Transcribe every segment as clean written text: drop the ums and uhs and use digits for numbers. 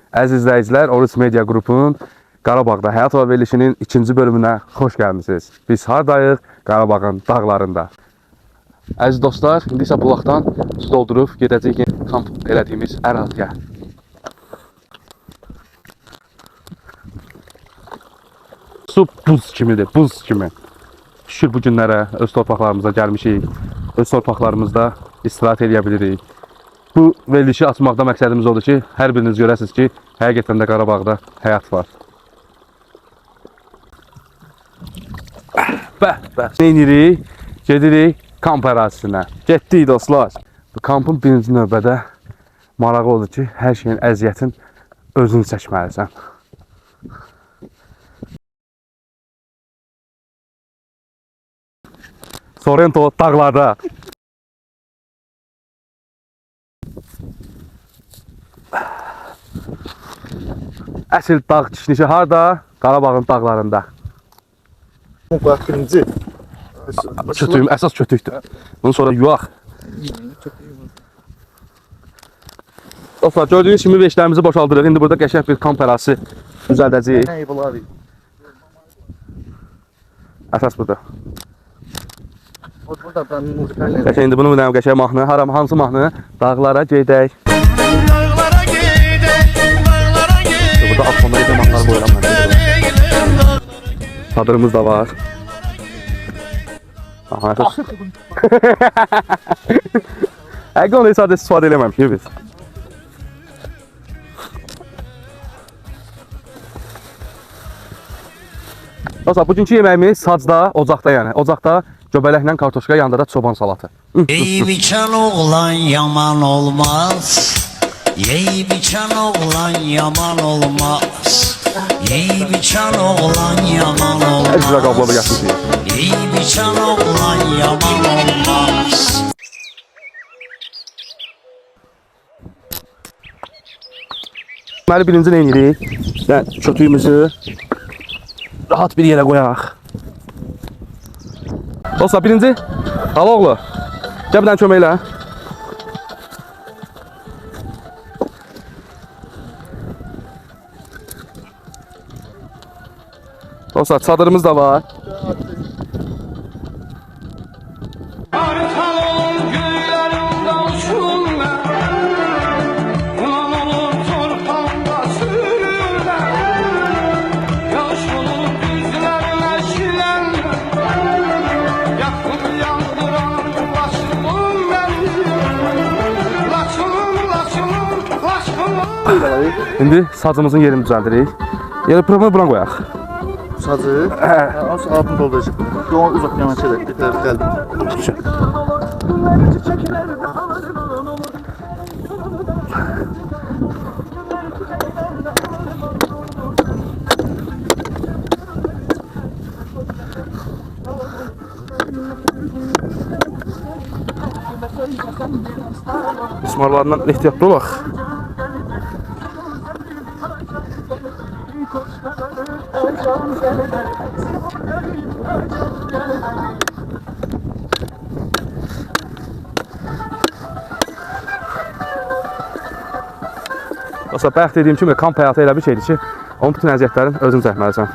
Əziz izləyicilər, Oruç Media Qrupunun Qarabağda həyat və verilişinin ikinci bölümünə xoş gəlmişsiniz. Biz hardayıq? Qarabağın dağlarında. Əziz dostlar, indi isə bulaqdan su doldurub gedəcəyik kamp elədiyimiz əraziyə. Su buz kimidir, buz kimi. Şükür bu günlərə öz torpaqlarımıza gəlmişik. Öz torpaqlarımızda istirahət edə bilirik. Bu verilişi açmaqda məqsədimiz odur ki, hər biriniz görəsiniz ki, həqiqətən də Qarabağda həyat var. Bəh. Neyinirik? Gedirik kamp ərazisinə. Getdik dostlar. Bu kampın birinci növbədə marağı odur ki, hər şeyin əziyyətin özünü çəkməlisən. Sorrento dağlarda. Əsl dağ kişnişi harda? Qarabağın dağlarında. Bak birinci. Kötüyüm, əsas kötüydür. Bunun sonra yuaq. Dostlar, gördüğünüz kimi veşlərimizi boşaldırıq. İndi burada qəşəng bir kamp ərazisi düzəldəcəyik. Ne bunlar? Əsas budur. Burada ben muhtemelen. Qəşəng indi bunu bir qəşəng mahnı. Hansı mahnı? Dağlara gedək. Burada Afxonda mahnılar qoyuram mən. Çadırımız da var. Aha, əsas. Həqiqi onu sadəcə istifadə eləməmişik biz. Dostlar, bugünkü yeməyimiz sacda, ocaqda yəni. Ocaqda göbələklə kartoşka, yanında da çoban salatı. Yey biçən oğlan yaman olmaz. Yey biçən oğlan yaman olmaz. Yey biçən oğlan yaman olmaz. Əzizə qabladı gətirdik. Yey biçən oğlan yaman olmaz. Deməli, birinci nə edirik? Yəni, kötüyümüzü rahat bir yerə qoyaq. Dostlar, birinci, Haloğlu, gəl bir dənə kömək elə. Dostlar, çadırımız da var. İndi sacımızın yerini düzəldirik. Yəni, problemi buna qoyaq. Sacı. Az altını dolduracaq. Yoğun uzaq yana çevirək. Bir tərəf gəldim. İsmarlarından ehtiyatlı olaq. Dostlar, bayaq dediyim kimi kamp həyatı elə bir şeydir ki, onun bütün əziyyətlərin özünü çəkməlisən.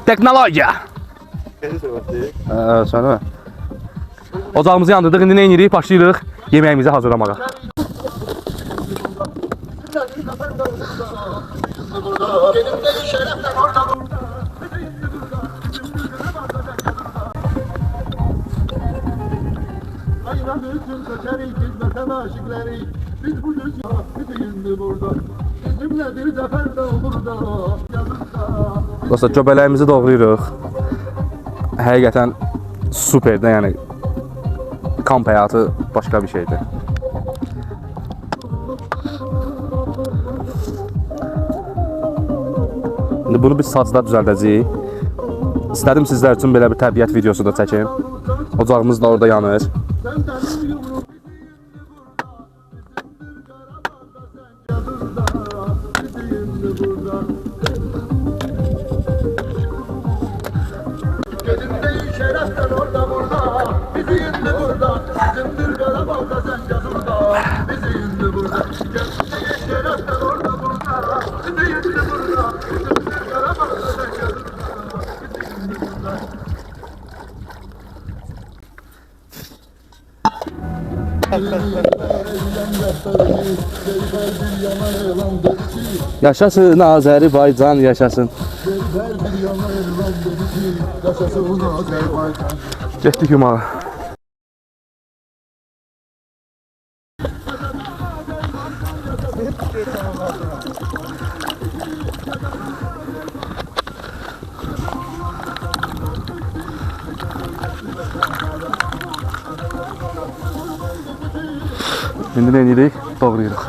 Teknologiya. Sənə. Ocağımızı yandırdıq, indi nə edirik? Başlayırıq yeməyimizi hazırlamağa. Dostlar, göbələyimizi doğrayırıq. Həqiqətən superdir, yəni kamp həyatı başqa bir şeydir. İndi bunu biz sacda düzəldəcəyik. İstədim sizlər üçün belə bir təbiət videosu da çəkim. Ocağımız da orada yanır. Gözümde şereften orada burada, bizi indi burada. Bizimdir Karabağ'da sen yazında, bizi indi burada. Gözümde şereften orada burada, bizi indi burada. Bizimdir Karabağ'da sen yazında, bizi indi burada. Yaşasın Azerbaycan, yaşasın. Getdik yumağa. İndi nə edirik? Doğrayırıq.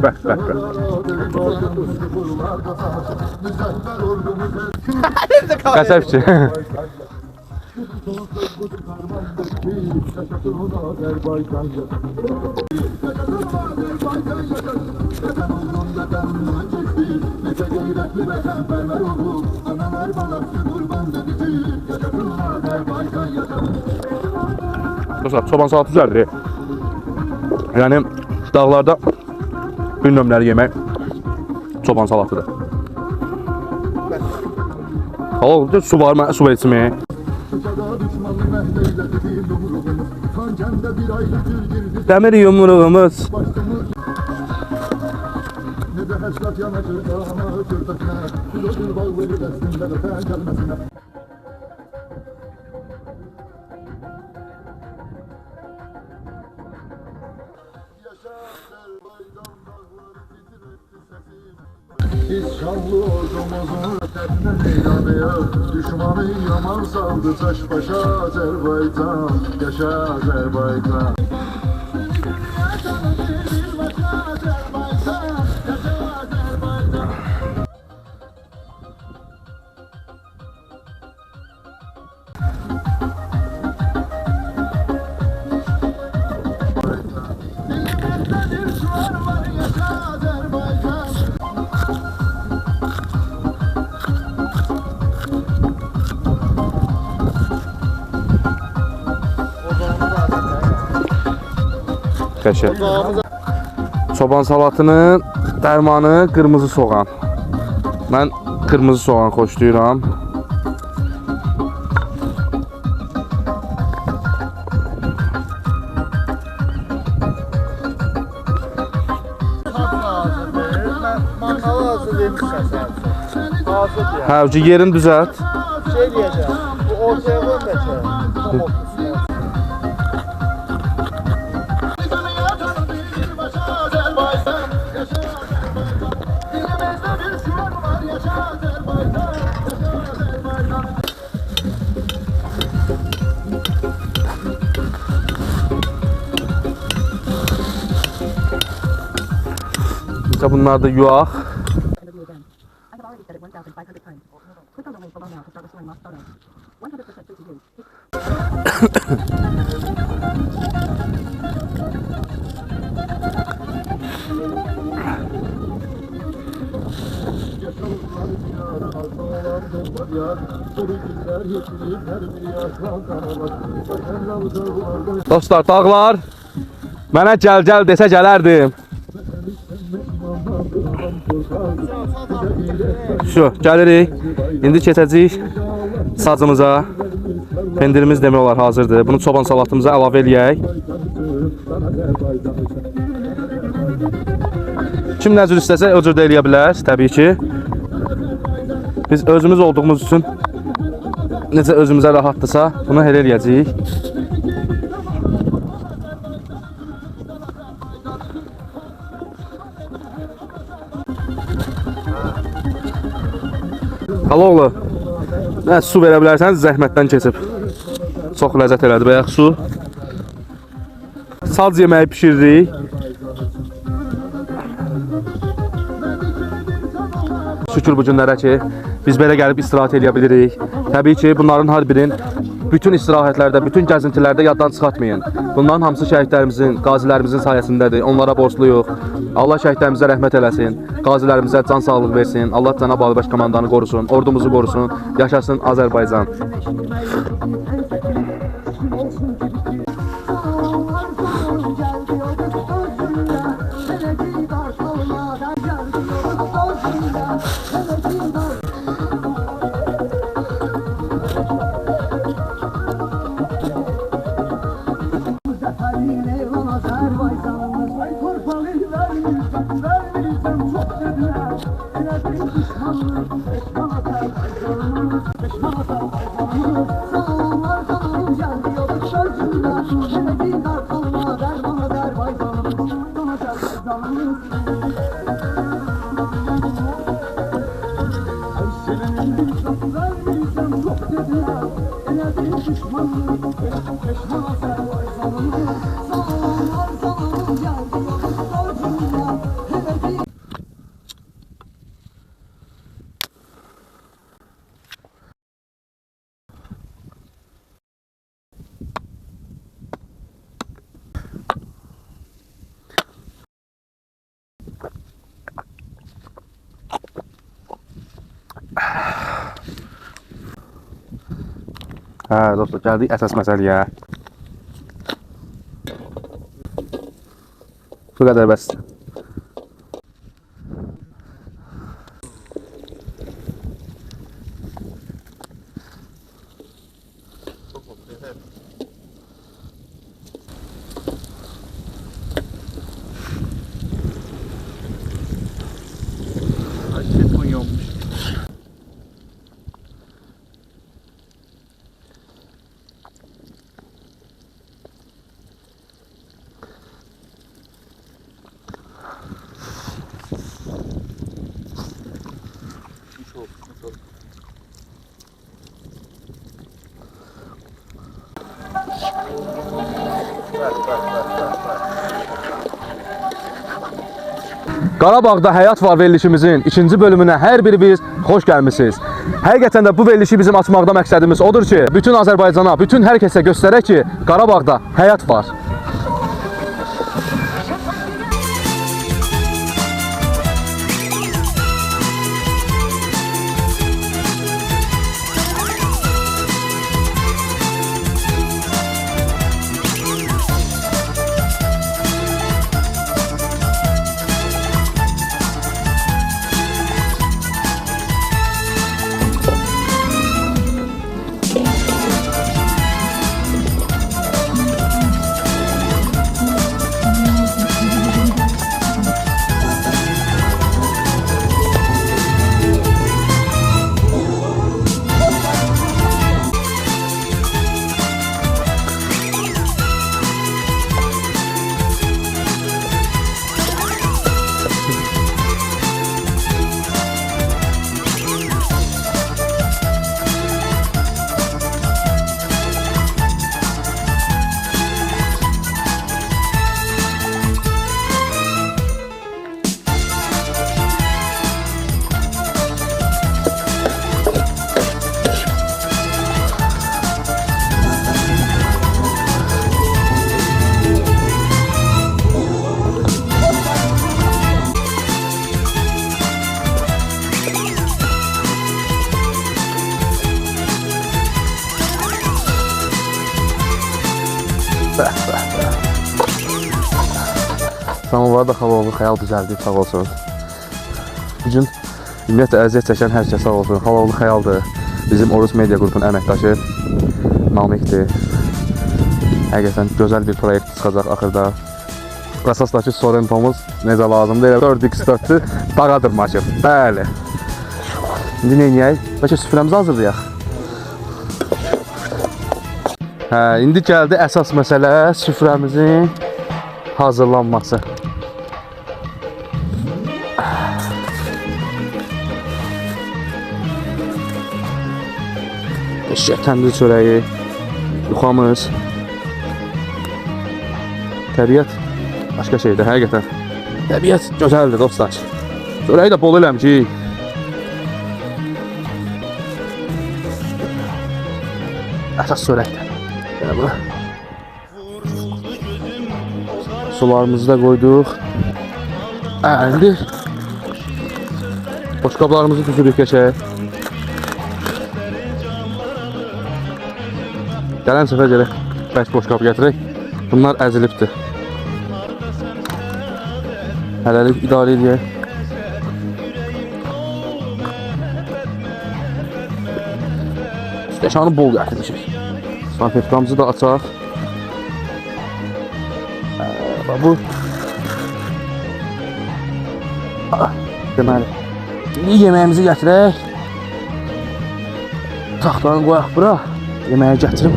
Bəh, bəh, bəh. Qəsəbçi. Dostlar, çoban salatı üzəridir. Yəni dağlarda gün nömrəli yemək çoban salatıdır. Halal su var, mənə su versinmi? Dəmir yumruğumuz. Biz şanlı ordumuzun ötesine meydanıya, düşmanı yaman saldı taş başa Azerbaycan, yaşa Azerbaycan. Qəşəng. Çoban salatının dərmanı qırmızı soğan. Mən qırmızı soğan xoşlayıram. Mangalı hazır demişsən sən. Hazır ya. Hə, yerini düzəlt. Şey diyeceğim, bu ortaya koy belki. İşte bunlar da yuaq. I've already said it 1,500 times. Click on the link below now to start restoring lost photos. 100% free to use. Dostlar, dağlar mənə gəl desə gələrdim. Şu, gəlirik. İndi keçəcəyik sacımıza. Pendirimiz demək olar hazırdır. Bunu çoban salatımıza əlavə eləyək. Kim nə cür istəsə o cür də eləyə bilər, təbii ki. Biz özümüz olduğumuz üçün necə özümüzə rahatdırsa bunu elə eləyəcəyik. Haloğlu, Nə su verə bilərsəniz zəhmətdən keçib. Çox ləzzət elədi bayaq su. Saz yeməyi bişiririk. Şükür bu günlərə ki, biz belə gəlib istirahət edə bilirik. Təbii ki, bunların hər birinin bütün istirahətlərdə, bütün gəzintilərdə yaddan çıxartmayın. Bunların hamısı şəhidlərimizin, qazilərimizin sayəsindədir. Onlara borcluyuq. Allah şəhidlərimizə rəhmət eləsin. Qazilərimizə can sağlıq versin. Allah Cənab Ali Baş Komandanı qorusun, ordumuzu qorusun. Yaşasın Azərbaycan. Hə, dostlar, gəldik əsas məsələyə. Bu qədər bəs. Qarabağda Həyat var verilişimizin ikinci bölümünə hər biriniz xoş gəlmisiniz. Həqiqətən də bu verilişi bizim açmaqda məqsədimiz odur ki, bütün Azərbaycana, bütün hər kəsə göstərək ki, Qarabağda həyat var. Samovar da havalı xəyal düzəldi, sağ olsun. Bugün ümumiyyətlə əziyyət çəkən hər kəs sağ olsun. Havalı xəyaldır. Bizim Orus Media qrupunun əməkdaşı Namikdir. Həqiqətən gözəl bir proyekt çıxacaq axırda. Əsasdakı Sorentomuz necə lazımdır? Elə 4x4-dür, dağa dırmaşıb. Bəli. İndi neynəyək? Bəlkə süfrəmizi hazırlayaq. Hə, indi gəldi əsas məsələ süfrəmizin hazırlanması. Çiçək təndir çörəyi, yuxamız. Təbiət başqa şeydir, həqiqətən. Təbiət gözəldir dostlar. Çörəyi də bol eləm ki. Əsas çörəkdir. Belə bu. Sularımızı da qoyduq. İndi boşqablarımızı düzürük keçək. Gələn səfər gələk bərk boşqab gətirək. Bunlar əzilibdir. Hələlik idarə edək. Stəkanı bol gətirmişik. Salfetkamızı da açaq. Bu deməli, indi yeməyimizi gətirək. Taxtanı qoyaq bura. Yeməyi gətirim.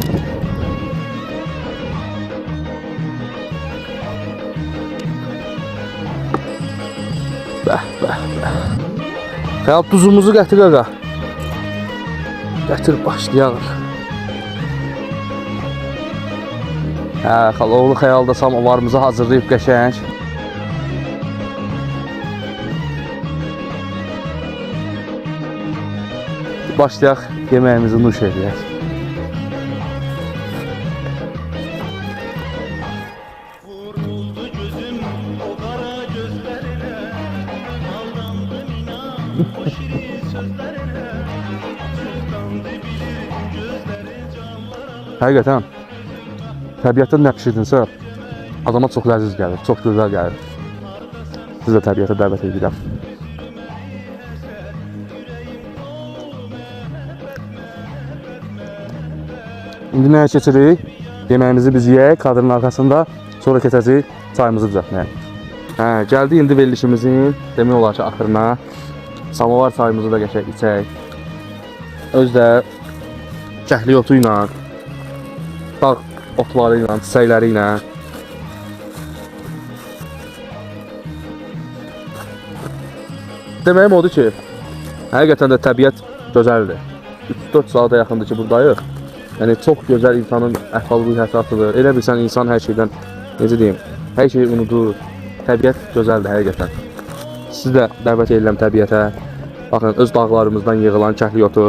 Xəyal tuzumuzu gətir qaqa. Gətir başlayaq. Oğlu Xəyal da samovarımızı hazırlayıb qəşəng. Başlayaq yeməyimizi nuş edək. Həqiqətən təbiətdən nə pişirdinsə adama çox ləziz gəlir, çox gözəl gəlir. Siz də təbiətə dəvət edirəm. İndi nəyə keçirik? Yeməyimizi biz yeyək kadrın arxasında, sonra keçəcəyik çayımızı düzəltməyə. Gəldi indi verilişimizin demək olar ki axırına. Samovar çayımızı da qəşəng içək. Özdə kəhli otu ilə, dağ otları ilə, çiçəkləri ilə. Deməyim odur ki, həqiqətən də təbiət gözəldir. 3-4 saata yaxındır ki buradayıq. Yəni çox gözəl insanın əhval-ruhiyyəti atılır. Elə bilsən insan hər şeydən, necə deyim, hər şeyi unudur. Təbiət gözəldir həqiqətən. Siz də dəvət edirəm təbiətə. Baxın, öz dağlarımızdan yığılan kəhli otu.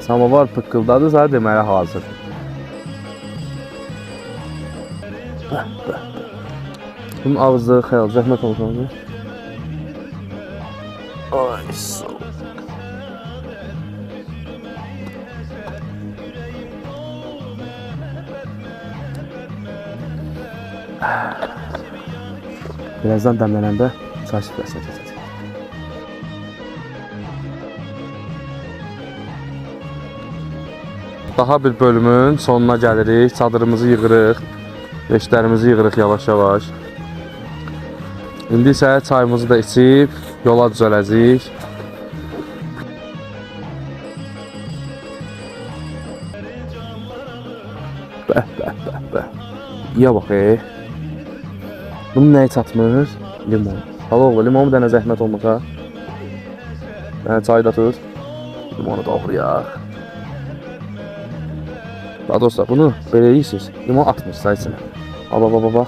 Samovar pıqqıldadı, deməli hazır. Bunun ağzı Xəyal, zəhmət olsun. Ay, soğuk. Birazdan dəmlənəndə çay süfrəsinə keçəcək. Daha bir bölümün sonuna gəlirik. Çadırımızı yığırıq. Leşlərimizi yığırıq yavaş-yavaş. İndi isə çayımızı da içib yola düzələcəyik. Bəh. İyə bax. Bunun nəyi çatmır? Limon. Halo, limonu bir dənə zəhmət olmasa. Çayı da tut. Limonu doğrayaq. Daha dostlar, bunu belə yeyirsiniz. Limon atmışsa içine. Baba.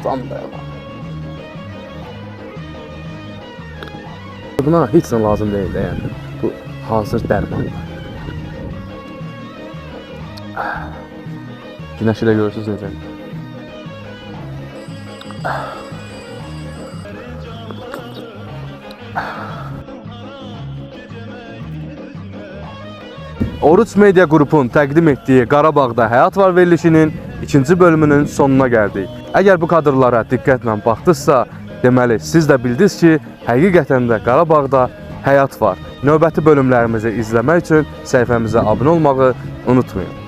Tam da ya. Buna hiç lazım değil de yani. Bu hazır derman. Güneş ile görürsünüz necə. Oruç Media Qrupun təqdim etdiyi Qarabağda Həyat var verilişinin ikinci bölümünün sonuna gəldik. Əgər bu kadrlara diqqətlə baxdınızsa, deməli siz də bildiniz ki, həqiqətən də Qarabağda həyat var. Növbəti bölümlərimizi izləmək üçün səhifəmizə abunə olmağı unutmayın.